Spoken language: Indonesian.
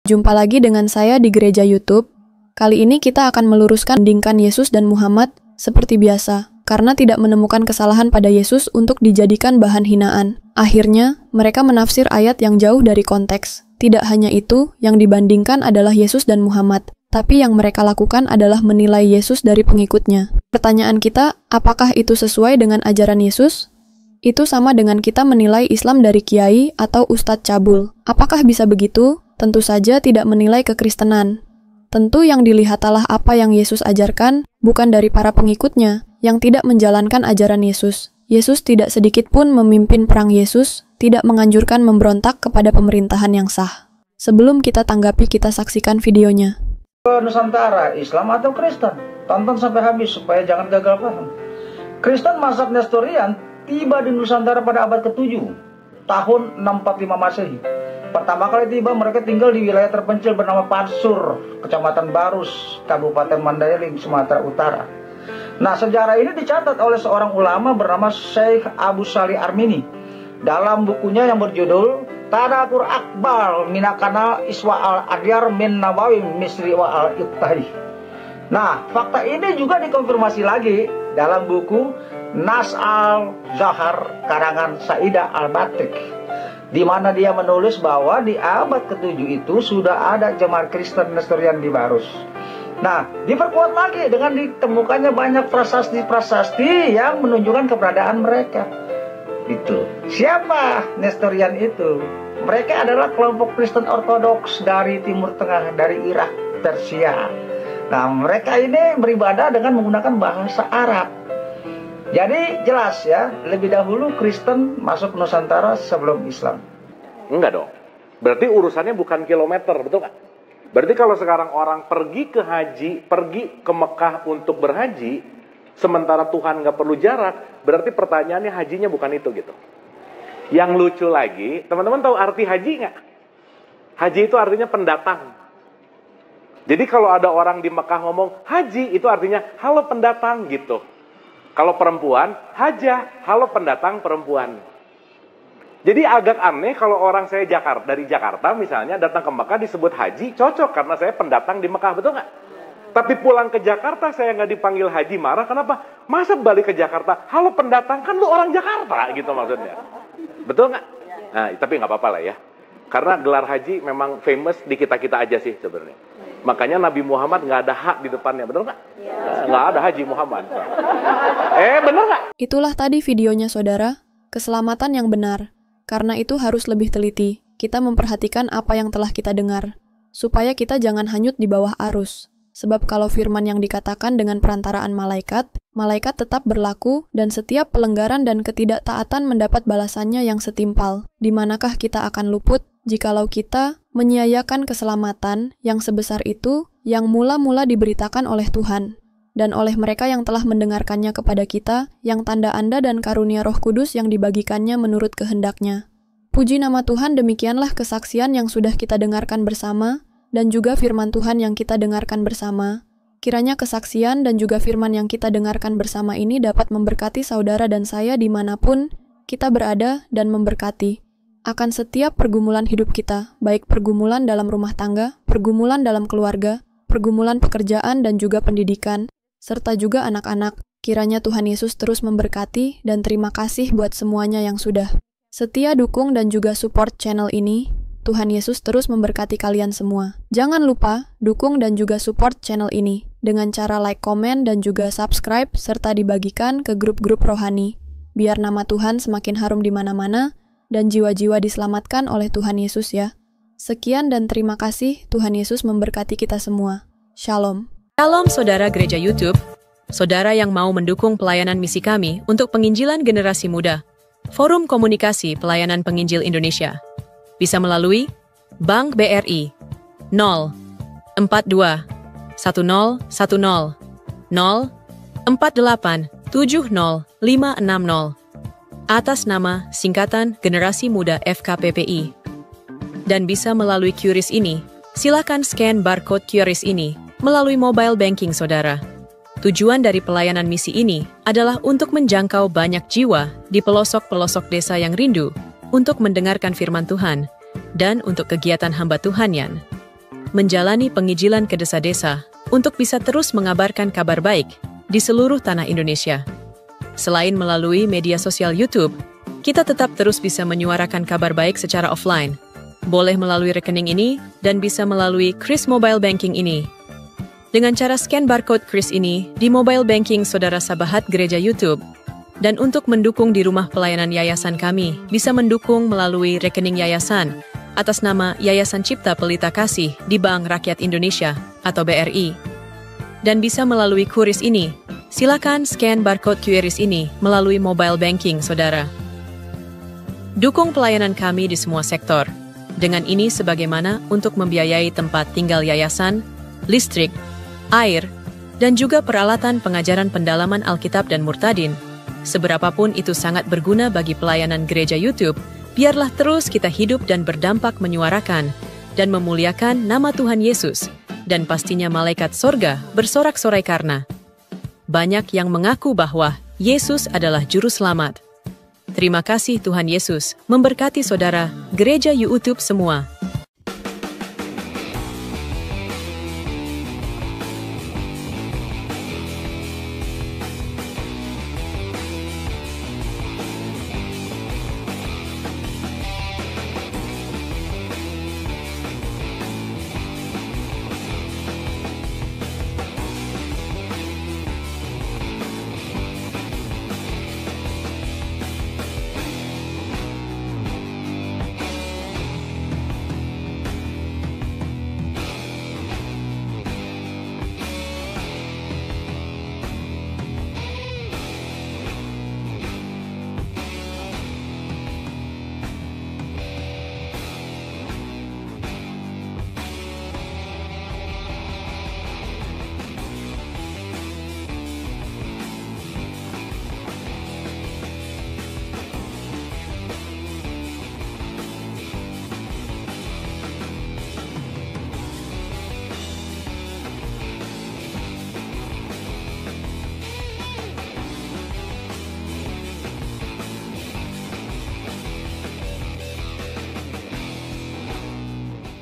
Jumpa lagi dengan saya di Gereja YouTube. Kali ini kita akan meluruskan bandingkan Yesus dan Muhammad seperti biasa, karena tidak menemukan kesalahan pada Yesus untuk dijadikan bahan hinaan. Akhirnya, mereka menafsir ayat yang jauh dari konteks. Tidak hanya itu, yang dibandingkan adalah Yesus dan Muhammad, tapi yang mereka lakukan adalah menilai Yesus dari pengikutnya. Pertanyaan kita, apakah itu sesuai dengan ajaran Yesus? Itu sama dengan kita menilai Islam dari kiai atau ustadz cabul. Apakah bisa begitu? Tentu saja tidak menilai kekristenan. Tentu yang dilihat adalah apa yang Yesus ajarkan, bukan dari para pengikutnya, yang tidak menjalankan ajaran Yesus. Yesus tidak sedikit pun memimpin perang Yesus, tidak menganjurkan memberontak kepada pemerintahan yang sah. Sebelum kita tanggapi, kita saksikan videonya. Nusantara, Islam atau Kristen? Tonton sampai habis supaya jangan gagal paham. Kristen mazhab Nestorian tiba di Nusantara pada abad ke-7, tahun 645 Masehi. Pertama kali tiba, mereka tinggal di wilayah terpencil bernama Pansur, Kecamatan Barus, Kabupaten Mandailing, Sumatera Utara. Nah, sejarah ini dicatat oleh seorang ulama bernama Syekh Abu Salih Armini dalam bukunya yang berjudul Tadakur Akbar Minakana Iswa al-Adyar min Nawawi Misri wa al-Ibtahi. Nah, fakta ini juga dikonfirmasi lagi dalam buku Nas al-Zahar karangan Saidah al-Batik, di mana dia menulis bahwa di abad ke-7 itu sudah ada jemaat Kristen Nestorian di Barus. Nah, diperkuat lagi dengan ditemukannya banyak prasasti-prasasti yang menunjukkan keberadaan mereka. Itu. Siapa Nestorian itu? Mereka adalah kelompok Kristen Ortodoks dari Timur Tengah, dari Irak, Persia. Nah, mereka ini beribadah dengan menggunakan bahasa Arab. Jadi jelas ya, lebih dahulu Kristen masuk Nusantara sebelum Islam. Enggak dong. Berarti urusannya bukan kilometer, betul nggak? Berarti kalau sekarang orang pergi ke haji, pergi ke Mekah untuk berhaji, sementara Tuhan nggak perlu jarak, berarti pertanyaannya hajinya bukan itu gitu. Yang lucu lagi, teman-teman tahu arti haji nggak? Haji itu artinya pendatang. Jadi kalau ada orang di Mekah ngomong haji, itu artinya halo pendatang gitu. Kalau perempuan, hajah, halo pendatang perempuan. Jadi agak aneh kalau orang saya dari Jakarta misalnya datang ke Mekah disebut haji, cocok karena saya pendatang di Mekah, betul nggak? Tapi pulang ke Jakarta saya nggak dipanggil haji, marah, kenapa? Masa balik ke Jakarta, halo pendatang, kan lu orang Jakarta gitu maksudnya. Betul nggak? Nah, tapi nggak apa-apa lah ya. Karena gelar haji memang famous di kita-kita aja sih sebenarnya. Makanya Nabi Muhammad nggak ada hak di depannya, bener nggak? Nggak ada Haji Muhammad. Bener nggak? Itulah tadi videonya saudara, keselamatan yang benar. Karena itu harus lebih teliti, kita memperhatikan apa yang telah kita dengar, supaya kita jangan hanyut di bawah arus. Sebab kalau firman yang dikatakan dengan perantaraan malaikat, malaikat tetap berlaku dan setiap pelanggaran dan ketidaktaatan mendapat balasannya yang setimpal. Di manakah kita akan luput jikalau kita menyia-nyiakan keselamatan yang sebesar itu yang mula-mula diberitakan oleh Tuhan dan oleh mereka yang telah mendengarkannya kepada kita, yang tanda-tanda dan karunia Roh Kudus yang dibagikannya menurut kehendaknya. Puji nama Tuhan, demikianlah kesaksian yang sudah kita dengarkan bersama, dan juga firman Tuhan yang kita dengarkan bersama. Kiranya kesaksian dan juga firman yang kita dengarkan bersama ini dapat memberkati saudara dan saya dimanapun kita berada dan memberkati akan setiap pergumulan hidup kita, baik pergumulan dalam rumah tangga, pergumulan dalam keluarga, pergumulan pekerjaan dan juga pendidikan, serta juga anak-anak. Kiranya Tuhan Yesus terus memberkati dan terima kasih buat semuanya yang sudah setia dukung dan juga support channel ini. Tuhan Yesus terus memberkati kalian semua. Jangan lupa dukung dan juga support channel ini dengan cara like, komen, dan juga subscribe serta dibagikan ke grup-grup rohani. Biar nama Tuhan semakin harum di mana-mana dan jiwa-jiwa diselamatkan oleh Tuhan Yesus ya. Sekian dan terima kasih. Tuhan Yesus memberkati kita semua. Shalom. Shalom saudara Gereja YouTube, saudara yang mau mendukung pelayanan misi kami untuk penginjilan generasi muda, Forum Komunikasi Pelayanan Penginjil Indonesia, bisa melalui Bank BRI 042 1010 048 70560 atas nama singkatan Generasi Muda FKPPI. Dan bisa melalui QRIS ini, silakan scan barcode QRIS ini melalui mobile banking saudara. Tujuan dari pelayanan misi ini adalah untuk menjangkau banyak jiwa di pelosok-pelosok desa yang rindu untuk mendengarkan firman Tuhan dan untuk kegiatan hamba Tuhan yang menjalani penginjilan ke desa-desa untuk bisa terus mengabarkan kabar baik di seluruh tanah Indonesia. Selain melalui media sosial YouTube, kita tetap terus bisa menyuarakan kabar baik secara offline. Boleh melalui rekening ini dan bisa melalui Kris Mobile Banking ini. Dengan cara scan barcode Kris ini di mobile banking saudara Sabahat Gereja YouTube. Dan untuk mendukung di rumah pelayanan yayasan kami, bisa mendukung melalui rekening yayasan atas nama Yayasan Cipta Pelita Kasih di Bank Rakyat Indonesia atau BRI. Dan bisa melalui QRIS ini. Silakan scan barcode QRIS ini melalui mobile banking saudara. Dukung pelayanan kami di semua sektor. Dengan ini sebagaimana untuk membiayai tempat tinggal yayasan, listrik, air, dan juga peralatan pengajaran pendalaman Alkitab dan Murtadin. Seberapapun itu sangat berguna bagi pelayanan gereja YouTube, biarlah terus kita hidup dan berdampak menyuarakan dan memuliakan nama Tuhan Yesus, dan pastinya malaikat sorga bersorak-sorai karena banyak yang mengaku bahwa Yesus adalah Juru Selamat. Terima kasih Tuhan Yesus, memberkati saudara, gereja YouTube semua.